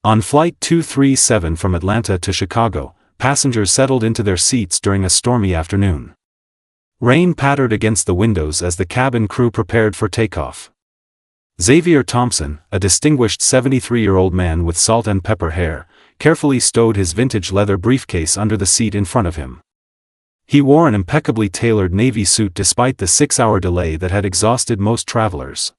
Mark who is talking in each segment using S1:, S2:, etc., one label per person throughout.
S1: On Flight 237 from Atlanta to Chicago, passengers settled into their seats during a stormy afternoon. Rain pattered against the windows as the cabin crew prepared for takeoff. Zavier Thompson, a distinguished 73-year-old man with salt and pepper hair, carefully stowed his vintage leather briefcase under the seat in front of him. He wore an impeccably tailored Navy suit despite the 6-hour delay that had exhausted most travelers.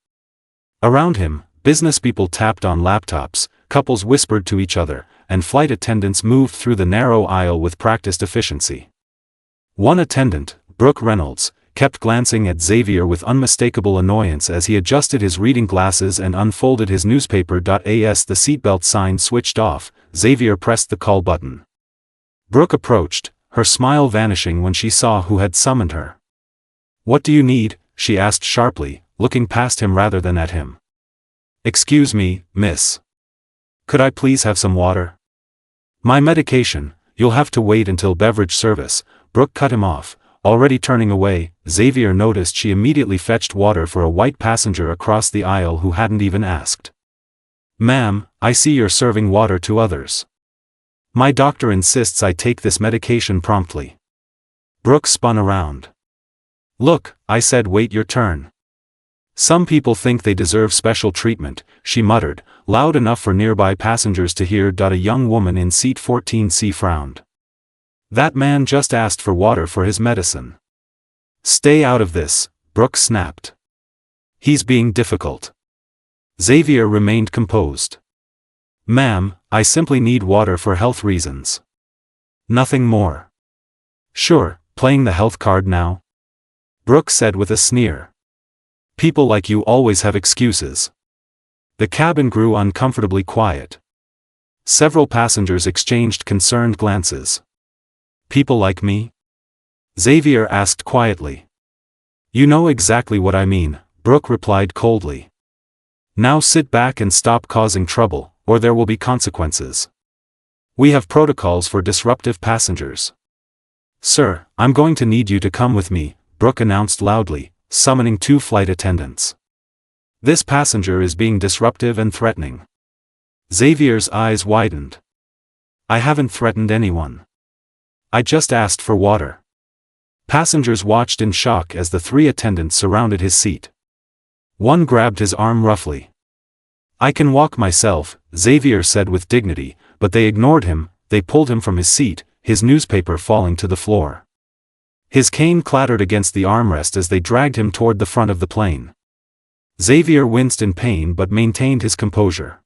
S1: Around him, business people tapped on laptops, couples whispered to each other, and flight attendants moved through the narrow aisle with practiced efficiency. One attendant, Brooke Reynolds, kept glancing at Zavier with unmistakable annoyance as he adjusted his reading glasses and unfolded his newspaper. As the seatbelt sign switched off, Zavier pressed the call button. Brooke approached, her smile vanishing when she saw who had summoned her. "What do you need?" she asked sharply, looking past him rather than at him. "Excuse me, miss. Could I please have some water?" "My medication, you'll have to wait until beverage service," Brooke cut him off. Already turning away, Zavier noticed she immediately fetched water for a white passenger across the aisle who hadn't even asked. "Ma'am, I see you're serving water to others. My doctor insists I take this medication promptly." Brooke spun around. "Look, I said wait your turn. Some people think they deserve special treatment," she muttered, loud enough for nearby passengers to hear. A young woman in seat 14C frowned. "That man just asked for water for his medicine." "Stay out of this," Brooke snapped. "He's being difficult." Zavier remained composed. "Ma'am, I simply need water for health reasons. Nothing more." "Sure, playing the health card now?" Brooke said with a sneer. "People like you always have excuses." The cabin grew uncomfortably quiet. Several passengers exchanged concerned glances. "People like me?" Zavier asked quietly. "You know exactly what I mean," Brooke replied coldly. "Now sit back and stop causing trouble, or there will be consequences. We have protocols for disruptive passengers." "Sir, I'm going to need you to come with me," Brooke announced loudly, summoning 2 flight attendants. "This passenger is being disruptive and threatening." Zavier's eyes widened. "I haven't threatened anyone. I just asked for water." Passengers watched in shock as the 3 attendants surrounded his seat. One grabbed his arm roughly. "I can walk myself," Zavier said with dignity, but they ignored him. They pulled him from his seat, his newspaper falling to the floor. His cane clattered against the armrest as they dragged him toward the front of the plane. Zavier winced in pain but maintained his composure.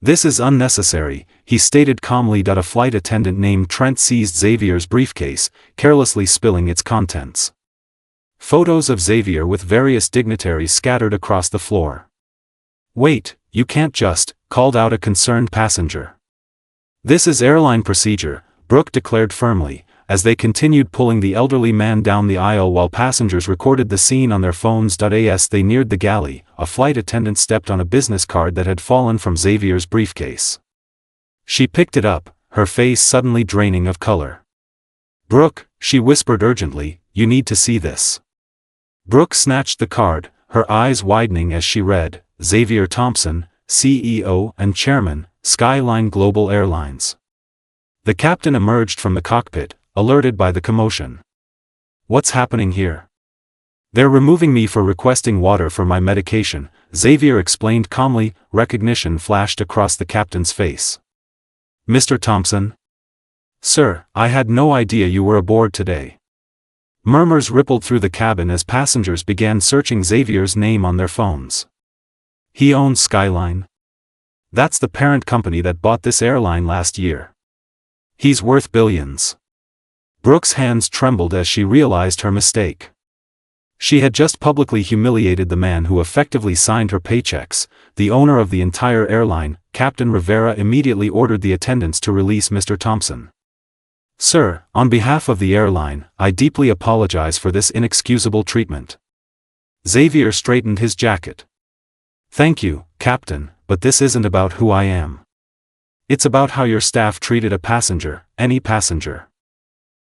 S1: "This is unnecessary," he stated calmly. A flight attendant named Trent seized Zavier's briefcase, carelessly spilling its contents. Photos of Zavier with various dignitaries scattered across the floor. "Wait, you can't just," called out a concerned passenger. "This is airline procedure," Brooke declared firmly, as they continued pulling the elderly man down the aisle while passengers recorded the scene on their phones. As they neared the galley, a flight attendant stepped on a business card that had fallen from Zavier's briefcase. She picked it up, her face suddenly draining of color. "Brooke," she whispered urgently, "you need to see this." Brooke snatched the card, her eyes widening as she read, "Zavier Thompson, CEO and Chairman, Skyline Global Airlines." The captain emerged from the cockpit, alerted by the commotion. "What's happening here?" "They're removing me for requesting water for my medication," Zavier explained calmly. Recognition flashed across the captain's face. "Mr. Thompson?" "Sir, I had no idea you were aboard today." Murmurs rippled through the cabin as passengers began searching Zavier's name on their phones. "He owns Skyline. That's the parent company that bought this airline last year. He's worth billions." Brooke's hands trembled as she realized her mistake. She had just publicly humiliated the man who effectively signed her paychecks, the owner of the entire airline. Captain Rivera immediately ordered the attendants to release Mr. Thompson. "Sir, on behalf of the airline, I deeply apologize for this inexcusable treatment." Zavier straightened his jacket. "Thank you, Captain, but this isn't about who I am. It's about how your staff treated a passenger, any passenger."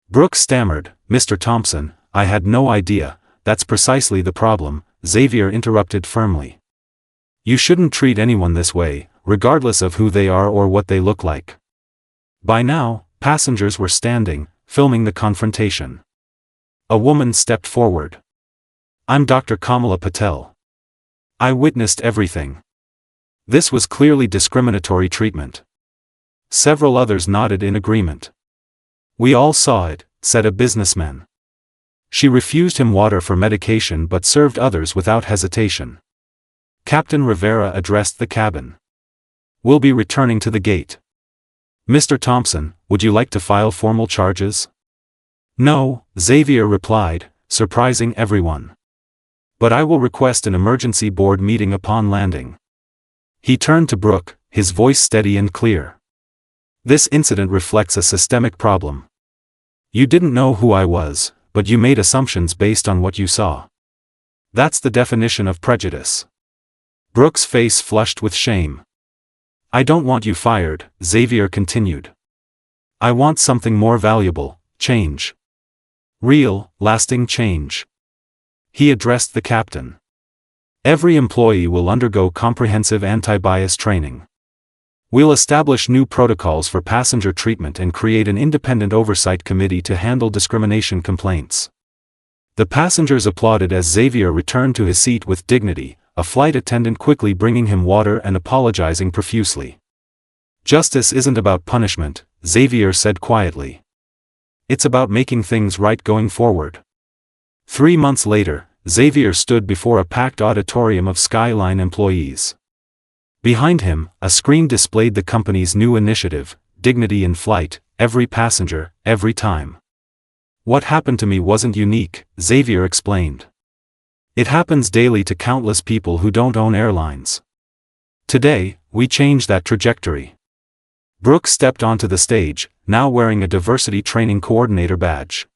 S1: Brooke stammered, "Mr. Thompson, I had no idea." "That's precisely the problem," Zavier interrupted firmly. "You shouldn't treat anyone this way," regardless of who they are or what they look like. By now, passengers were standing, filming the confrontation. A woman stepped forward. "I'm Dr. Kamala Patel. I witnessed everything." This was clearly discriminatory treatment. Several others nodded in agreement. "We all saw it," said a businessman. "She refused him water for medication but served others without hesitation." Captain Rivera addressed the cabin. "We'll be returning to the gate. Mr. Thompson, would you like to file formal charges?" "No," Zavier replied, surprising everyone. "But I will request an emergency board meeting upon landing." He turned to Brooke, his voice steady and clear. "This incident reflects a systemic problem. You didn't know who I was, but you made assumptions based on what you saw. That's the definition of prejudice." Brooke's face flushed with shame. "I don't want you fired," Zavier continued. "I want something more valuable, change. Real, lasting change." He addressed the captain. "Every employee will undergo comprehensive anti-bias training. We'll establish new protocols for passenger treatment and create an independent oversight committee to handle discrimination complaints." The passengers applauded as Zavier returned to his seat with dignity, a flight attendant quickly bringing him water and apologizing profusely. "Justice isn't about punishment," Zavier said quietly. "It's about making things right going forward." 3 months later, Zavier stood before a packed auditorium of Skyline employees. Behind him, a screen displayed the company's new initiative, Dignity in Flight, every passenger, every time. "What happened to me wasn't unique," Zavier explained. "It happens daily to countless people who don't own airlines. Today, we change that trajectory." Brooke stepped onto the stage, now wearing a diversity training coordinator badge.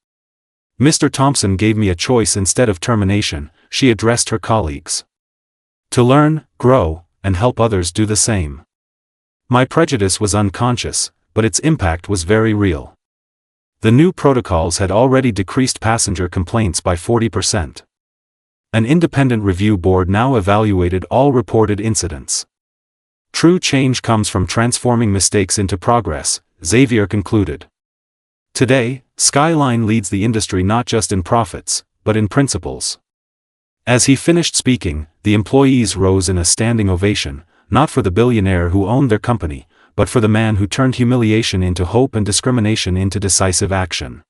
S1: "Mr. Thompson gave me a choice instead of termination," she addressed her colleagues. "To learn, grow, and help others do the same. My prejudice was unconscious, but its impact was very real." The new protocols had already decreased passenger complaints by 40%. An independent review board now evaluated all reported incidents. "True change comes from transforming mistakes into progress," Zavier concluded. "Today, Skyline leads the industry not just in profits, but in principles." As he finished speaking, the employees rose in a standing ovation, not for the billionaire who owned their company, but for the man who turned humiliation into hope and discrimination into decisive action.